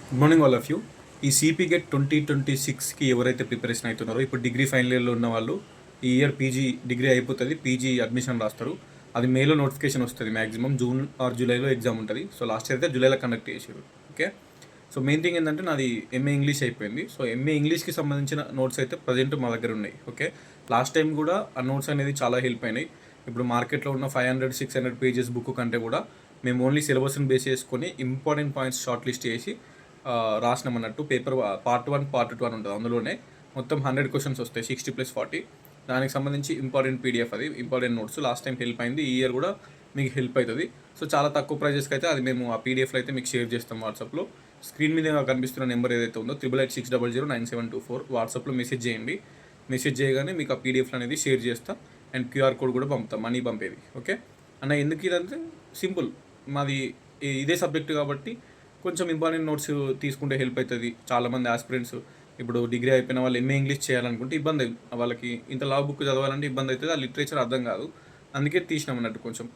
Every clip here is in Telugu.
Good morning all of you. ఈ సిపి గెట్ 2026కి ఎవరైతే ప్రిపరేషన్ అవుతున్నారో, ఇప్పుడు డిగ్రీ ఫైనల్ ఇయర్లో ఉన్న వాళ్ళు ఈ ఇయర్ పీజీ డిగ్రీ అయిపోతుంది, పీజీ అడ్మిషన్ రాస్తారు. అది మేలో నోటిఫికేషన్ వస్తుంది, మ్యాక్సిమం జూన్ ఆర్ జూలైలో ఎగ్జామ్ ఉంటుంది. సో లాస్ట్ ఇయర్ అయితే జూలైలో కండక్ట్ చేసారు. ఓకే, సో మెయిన్ థింగ్ ఏంటంటే నాది ఎంఏ ఇంగ్లీష్ అయిపోయింది. సో ఎంఏ ఇంగ్లీష్కి సంబంధించిన నోట్స్ అయితే ప్రజెంట్ మా దగ్గర ఉన్నాయి. ఓకే, లాస్ట్ టైం కూడా ఆ నోట్స్ అనేది చాలా హెల్ప్ అయినాయి. ఇప్పుడు మార్కెట్లో ఉన్న 500-600 పేజెస్ బుక్ కంటే కూడా మేము ఓన్లీ సిలబస్ని బేస్ చేసుకొని ఇంపార్టెంట్ పాయింట్స్ షార్ట్ లిస్ట్ చేసి రాసినామన్నట్టు. పేపర్ పార్ట్ 1 పార్ట్ 2 అని ఉంటుంది. అందులోనే మొత్తం 100 క్వశ్చన్స్ వస్తాయి, 60+40. దానికి సంబంధించి ఇంపార్టెంట్ పీడిఎఫ్, అది important notes. Last time help అయింది, ఈ ఇయర్ కూడా మీకు హెల్ప్ అవుతుంది. సో చాలా తక్కువ ప్రైజెస్కి అయితే అది మేము ఆ పీడిఎఫ్లో అయితే మీకు షేర్ చేస్తాం వాట్సాప్లో. స్క్రీన్ మీద కనిపిస్తున్న నెంబర్ ఏదైతే ఉందో 8886009724 వాట్సాప్లో మెసేజ్ చేయండి. మెసేజ్ చేయగానే మీకు ఆ పీడిఎఫ్లు అనేది షేర్ చేస్తా అండ్ క్యూఆర్ కోడ్ కూడా పంపుతాం, మనీ పంపేది. ఓకే అన్న, ఎందుకు ఇదంటే సింపుల్, మాది ఇదే సబ్జెక్ట్ కాబట్టి కొంచెం ఇంపార్టెంట్ నోట్స్ తీసుకుంటే హెల్ప్ అవుతుంది. చాలామంది ఆస్పిరెంట్స్ ఇప్పుడు డిగ్రీ అయిపోయిన వాళ్ళు ఎంఏ ఇంగ్లీష్ చేయాలనుకుంటే ఇబ్బంది, వాళ్ళకి ఇంత లా బుక్ చదవాలంటే ఇబ్బంది అవుతుంది, ఆ లిటరేచర్ అర్థం కాదు. అందుకే తీసినాం అన్నట్టు కొంచెం.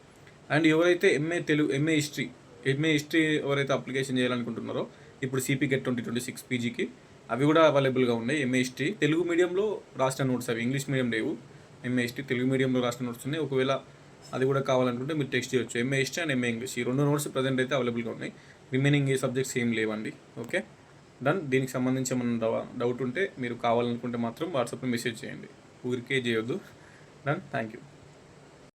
అండ్ ఎవరైతే ఎంఏ హిస్టరీ ఎవరైతే అప్లికేషన్ చేయాలనుకుంటున్నారో, ఇప్పుడు సిపి గెట్ 2026 పీజీకి అవి కూడా అవైలబుల్గా ఉన్నాయి. ఎంఏ హిస్టరీ తెలుగు మీడియంలో రాసిన నోట్స్, అవి ఇంగ్లీష్ మీడియం లేవు. ఎంఏ హిస్టరీ తెలుగు మీడియంలో రాసిన నోట్స్ ఉన్నాయి. ఒకవేళ అది కూడా కావాలనుకుంటే మీరు టెక్స్ట్ చేయొచ్చు. MA history and MA English, ఈ 2 నోట్స్ ప్రజెంట్ అయితే అవైలబుల్గా ఉన్నాయి. రిమైనింగ్ ఏ సబ్జెక్ట్స్ ఏం లేవండి. Okay done. దీనికి సంబంధించి ఏమన్నా డౌట్ ఉంటే మీరు కావాలనుకుంటే మాత్రం వాట్సాప్లో మెసేజ్ చేయండి, ఊరికే చేయొద్దు. Done, thank you.